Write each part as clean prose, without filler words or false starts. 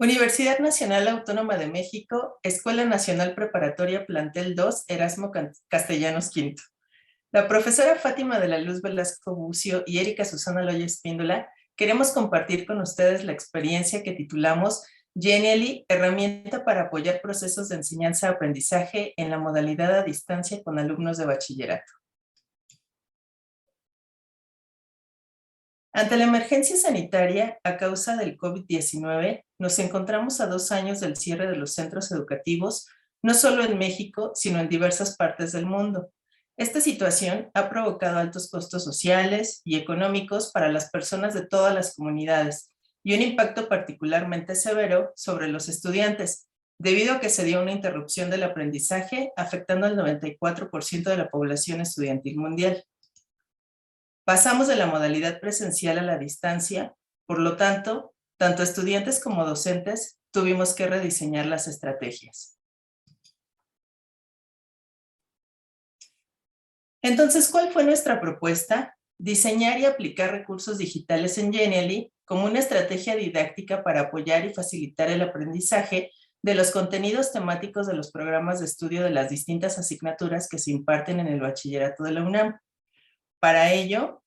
Universidad Nacional Autónoma de México, Escuela Nacional Preparatoria Plantel 2, Erasmo Castellanos V. La profesora Fátima de la Luz Velasco Bucio y Erika Susana Loya Espíndola queremos compartir con ustedes la experiencia que titulamos Genially, herramienta para apoyar procesos de enseñanza-aprendizaje en la modalidad a distancia con alumnos de bachillerato. Ante la emergencia sanitaria a causa del COVID-19, nos encontramos a 2 años del cierre de los centros educativos, no solo en México, sino en diversas partes del mundo. Esta situación ha provocado altos costos sociales y económicos para las personas de todas las comunidades y un impacto particularmente severo sobre los estudiantes, debido a que se dio una interrupción del aprendizaje afectando al 94% de la población estudiantil mundial. Pasamos de la modalidad presencial a la distancia, por lo tanto, tanto estudiantes como docentes tuvimos que rediseñar las estrategias. Entonces, ¿cuál fue nuestra propuesta? Diseñar y aplicar recursos digitales en Genially como una estrategia didáctica para apoyar y facilitar el aprendizaje de los contenidos temáticos de los programas de estudio de las distintas asignaturas que se imparten en el bachillerato de la UNAM. Para ello,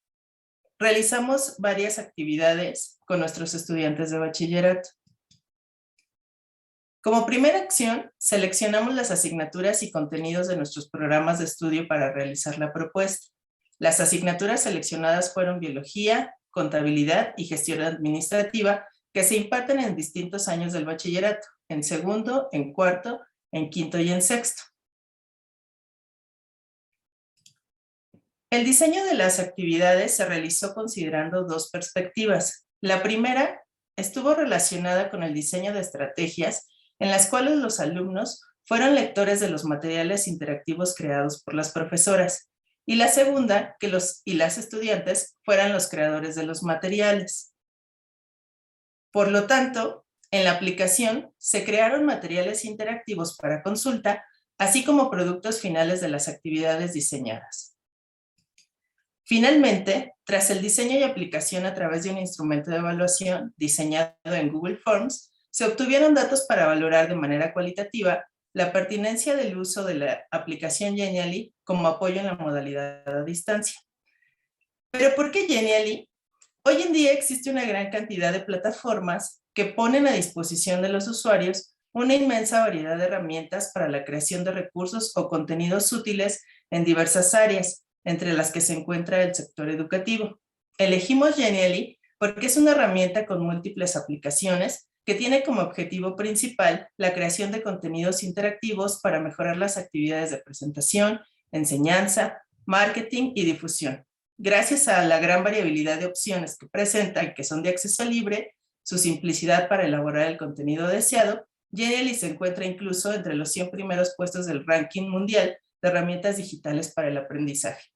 realizamos varias actividades con nuestros estudiantes de bachillerato. Como primera acción, seleccionamos las asignaturas y contenidos de nuestros programas de estudio para realizar la propuesta. Las asignaturas seleccionadas fueron Biología, Contabilidad y Gestión Administrativa, que se imparten en distintos años del bachillerato, en segundo, en cuarto, en quinto y en sexto. El diseño de las actividades se realizó considerando 2 perspectivas. La primera estuvo relacionada con el diseño de estrategias en las cuales los alumnos fueron lectores de los materiales interactivos creados por las profesoras, y la segunda, que los y las estudiantes fueran los creadores de los materiales. Por lo tanto, en la aplicación se crearon materiales interactivos para consulta, así como productos finales de las actividades diseñadas. Finalmente, tras el diseño y aplicación a través de un instrumento de evaluación diseñado en Google Forms, se obtuvieron datos para valorar de manera cualitativa la pertinencia del uso de la aplicación Genially como apoyo en la modalidad a distancia. ¿Pero por qué Genially? Hoy en día existe una gran cantidad de plataformas que ponen a disposición de los usuarios una inmensa variedad de herramientas para la creación de recursos o contenidos útiles en diversas áreas, entre las que se encuentra el sector educativo. Elegimos Genially porque es una herramienta con múltiples aplicaciones que tiene como objetivo principal la creación de contenidos interactivos para mejorar las actividades de presentación, enseñanza, marketing y difusión. Gracias a la gran variabilidad de opciones que presenta y que son de acceso libre, su simplicidad para elaborar el contenido deseado, Genially se encuentra incluso entre los 100 primeros puestos del ranking mundial de herramientas digitales para el aprendizaje.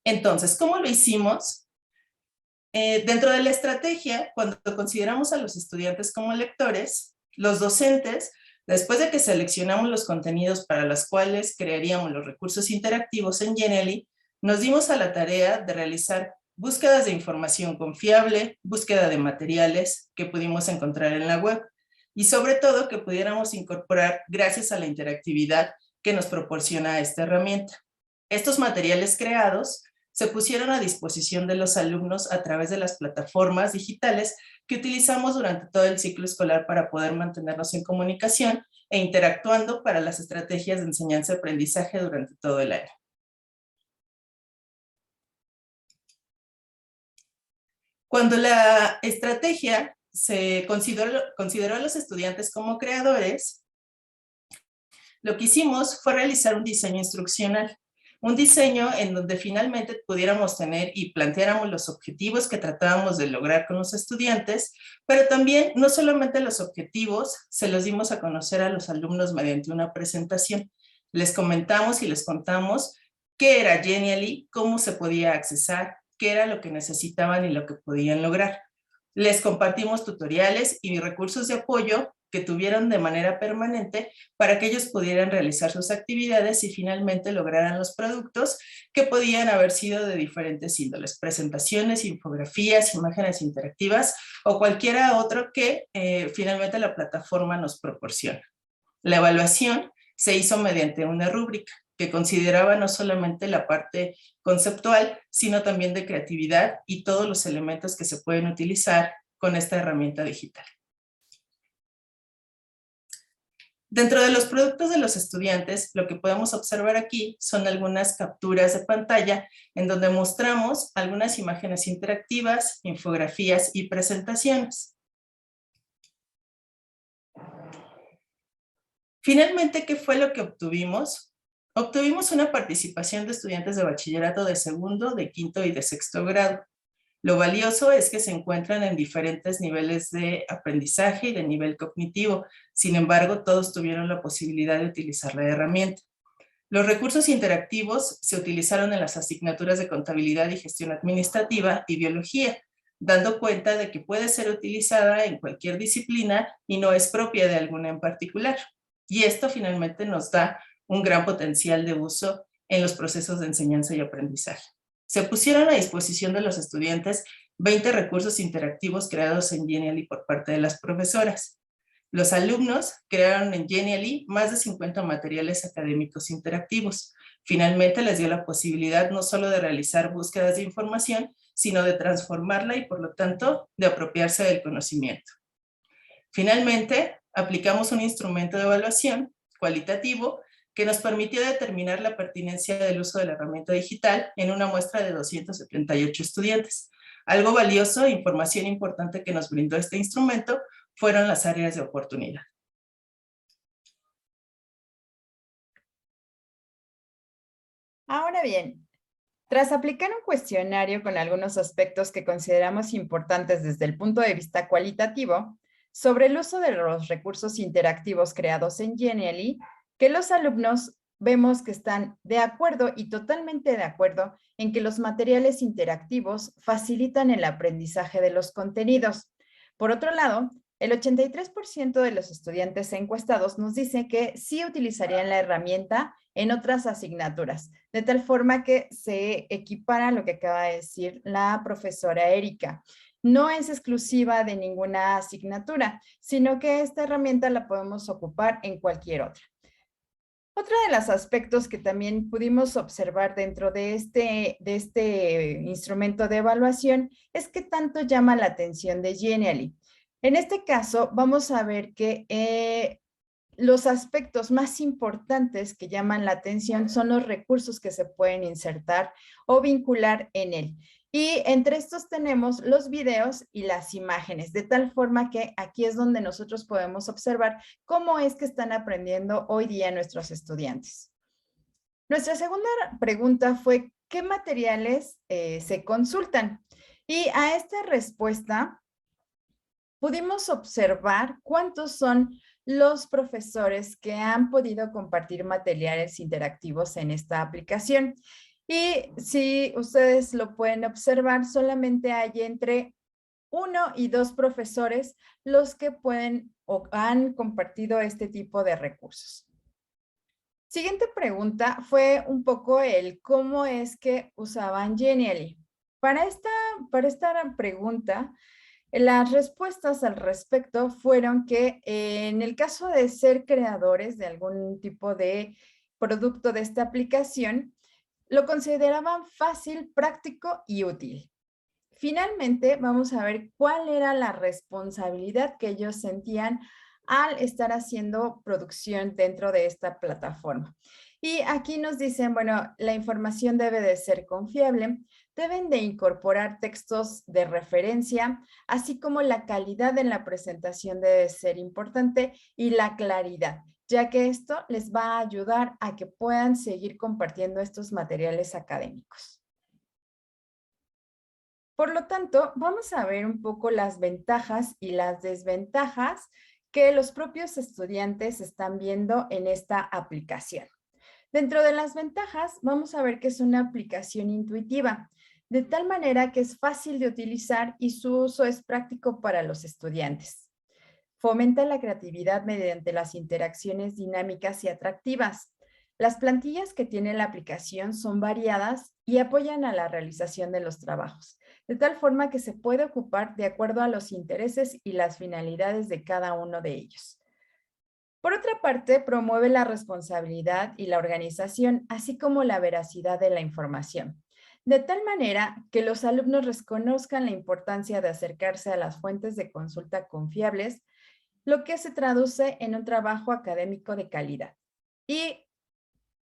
Entonces, ¿cómo lo hicimos? Dentro de la estrategia, cuando consideramos a los estudiantes como lectores, los docentes, después de que seleccionamos los contenidos para los cuales crearíamos los recursos interactivos en Genially, nos dimos a la tarea de realizar búsquedas de información confiable, búsqueda de materiales que pudimos encontrar en la web y sobre todo que pudiéramos incorporar gracias a la interactividad que nos proporciona esta herramienta. Estos materiales creados se pusieron a disposición de los alumnos a través de las plataformas digitales que utilizamos durante todo el ciclo escolar para poder mantenernos en comunicación e interactuando para las estrategias de enseñanza-aprendizaje durante todo el año. Cuando la estrategia se consideró a los estudiantes como creadores, lo que hicimos fue realizar un diseño instruccional. Un diseño en donde finalmente pudiéramos tener y planteáramos los objetivos que tratábamos de lograr con los estudiantes, pero también no solamente los objetivos, se los dimos a conocer a los alumnos mediante una presentación. Les comentamos y les contamos qué era Genially, cómo se podía accesar, qué era lo que necesitaban y lo que podían lograr. Les compartimos tutoriales y recursos de apoyo que tuvieron de manera permanente para que ellos pudieran realizar sus actividades y finalmente lograran los productos que podían haber sido de diferentes índoles, presentaciones, infografías, imágenes interactivas o cualquiera otro que finalmente la plataforma nos proporciona. La evaluación se hizo mediante una rúbrica que consideraba no solamente la parte conceptual, sino también de creatividad y todos los elementos que se pueden utilizar con esta herramienta digital. Dentro de los productos de los estudiantes, lo que podemos observar aquí son algunas capturas de pantalla en donde mostramos algunas imágenes interactivas, infografías y presentaciones. Finalmente, ¿qué fue lo que obtuvimos? Obtuvimos una participación de estudiantes de bachillerato de segundo, de quinto y de sexto grado. Lo valioso es que se encuentran en diferentes niveles de aprendizaje y de nivel cognitivo. Sin embargo, todos tuvieron la posibilidad de utilizar la herramienta. Los recursos interactivos se utilizaron en las asignaturas de contabilidad y gestión administrativa y biología, dando cuenta de que puede ser utilizada en cualquier disciplina y no es propia de alguna en particular. Y esto finalmente nos da un gran potencial de uso en los procesos de enseñanza y aprendizaje. Se pusieron a disposición de los estudiantes 20 recursos interactivos creados en Genially por parte de las profesoras. Los alumnos crearon en Genially más de 50 materiales académicos interactivos. Finalmente les dio la posibilidad no solo de realizar búsquedas de información, sino de transformarla y por lo tanto de apropiarse del conocimiento. Finalmente, aplicamos un instrumento de evaluación cualitativo que nos permitió determinar la pertinencia del uso de la herramienta digital en una muestra de 278 estudiantes. Algo valioso e información importante que nos brindó este instrumento fueron las áreas de oportunidad. Ahora bien, tras aplicar un cuestionario con algunos aspectos que consideramos importantes desde el punto de vista cualitativo, sobre el uso de los recursos interactivos creados en Genially, que los alumnos vemos que están de acuerdo y totalmente de acuerdo en que los materiales interactivos facilitan el aprendizaje de los contenidos. Por otro lado, el 83% de los estudiantes encuestados nos dice que sí utilizarían la herramienta en otras asignaturas, de tal forma que se equipara lo que acaba de decir la profesora Erika. No es exclusiva de ninguna asignatura, sino que esta herramienta la podemos ocupar en cualquier otra. Otro de los aspectos que también pudimos observar dentro de este instrumento de evaluación es que tanto llama la atención de Genially. En este caso, vamos a ver que los aspectos más importantes que llaman la atención son los recursos que se pueden insertar o vincular en él. Y entre estos tenemos los videos y las imágenes, de tal forma que aquí es donde nosotros podemos observar cómo es que están aprendiendo hoy día nuestros estudiantes. Nuestra segunda pregunta fue, ¿qué materiales se consultan? Y a esta respuesta pudimos observar cuántos son los profesores que han podido compartir materiales interactivos en esta aplicación. Y si ustedes lo pueden observar, solamente hay entre 1 y 2 profesores los que pueden o han compartido este tipo de recursos. Siguiente pregunta fue un poco el cómo es que usaban Genially. Para esta pregunta, las respuestas al respecto fueron que en el caso de ser creadores de algún tipo de producto de esta aplicación, lo consideraban fácil, práctico y útil. Finalmente, vamos a ver cuál era la responsabilidad que ellos sentían al estar haciendo producción dentro de esta plataforma. Y aquí nos dicen, bueno, la información debe de ser confiable, deben de incorporar textos de referencia, así como la calidad en la presentación debe ser importante y la claridad, ya que esto les va a ayudar a que puedan seguir compartiendo estos materiales académicos. Por lo tanto, vamos a ver un poco las ventajas y las desventajas que los propios estudiantes están viendo en esta aplicación. Dentro de las ventajas, vamos a ver que es una aplicación intuitiva, de tal manera que es fácil de utilizar y su uso es práctico para los estudiantes. Fomenta la creatividad mediante las interacciones dinámicas y atractivas. Las plantillas que tiene la aplicación son variadas y apoyan a la realización de los trabajos, de tal forma que se puede ocupar de acuerdo a los intereses y las finalidades de cada uno de ellos. Por otra parte, promueve la responsabilidad y la organización, así como la veracidad de la información, de tal manera que los alumnos reconozcan la importancia de acercarse a las fuentes de consulta confiables, lo que se traduce en un trabajo académico de calidad. Y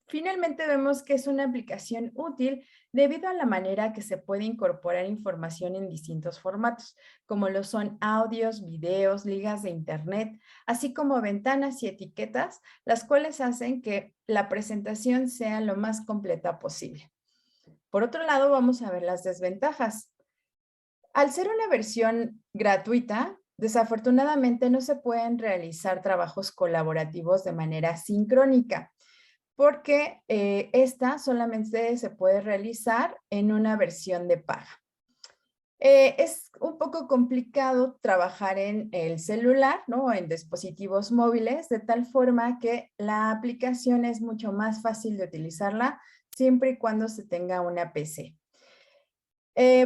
finalmente vemos que es una aplicación útil debido a la manera que se puede incorporar información en distintos formatos, como lo son audios, videos, ligas de internet, así como ventanas y etiquetas, las cuales hacen que la presentación sea lo más completa posible. Por otro lado, vamos a ver las desventajas. Al ser una versión gratuita, desafortunadamente no se pueden realizar trabajos colaborativos de manera sincrónica, porque esta solamente se puede realizar en una versión de paga. Es un poco complicado trabajar en el celular, ¿no? En dispositivos móviles, de tal forma que la aplicación es mucho más fácil de utilizarla siempre y cuando se tenga una PC.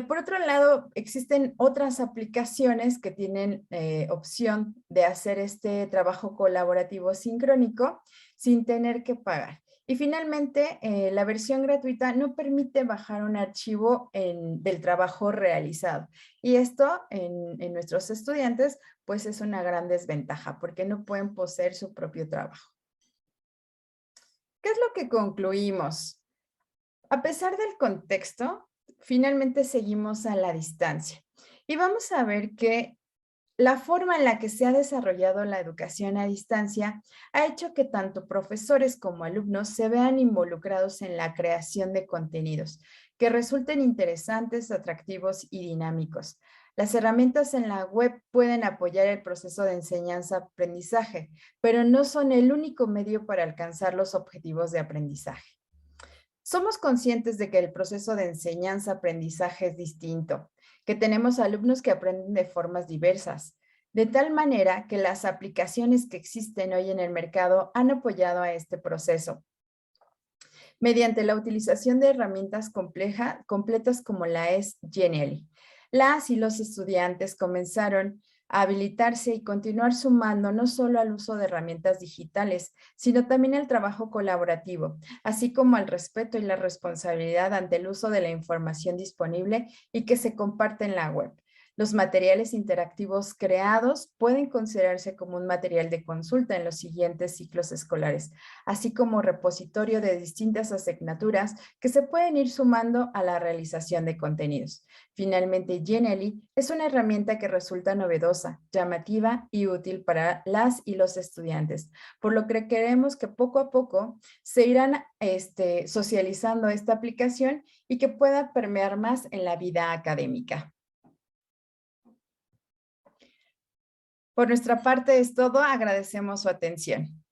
Por otro lado, existen otras aplicaciones que tienen opción de hacer este trabajo colaborativo sincrónico sin tener que pagar. Y finalmente, la versión gratuita no permite bajar un archivo del trabajo realizado. Y esto en nuestros estudiantes, pues es una gran desventaja porque no pueden poseer su propio trabajo. ¿Qué es lo que concluimos? A pesar del contexto, finalmente seguimos a la distancia. Y vamos a ver que la forma en la que se ha desarrollado la educación a distancia ha hecho que tanto profesores como alumnos se vean involucrados en la creación de contenidos que resulten interesantes, atractivos y dinámicos. Las herramientas en la web pueden apoyar el proceso de enseñanza-aprendizaje, pero no son el único medio para alcanzar los objetivos de aprendizaje. Somos conscientes de que el proceso de enseñanza-aprendizaje es distinto, que tenemos alumnos que aprenden de formas diversas, de tal manera que las aplicaciones que existen hoy en el mercado han apoyado a este proceso. Mediante la utilización de herramientas completas como la es Genially, las y los estudiantes comenzaron a habilitarse y continuar sumando no solo al uso de herramientas digitales, sino también al trabajo colaborativo, así como al respeto y la responsabilidad ante el uso de la información disponible y que se comparte en la web. Los materiales interactivos creados pueden considerarse como un material de consulta en los siguientes ciclos escolares, así como repositorio de distintas asignaturas que se pueden ir sumando a la realización de contenidos. Finalmente, Genially es una herramienta que resulta novedosa, llamativa y útil para las y los estudiantes, por lo que queremos que poco a poco se irán socializando esta aplicación y que pueda permear más en la vida académica. Por nuestra parte es todo, agradecemos su atención.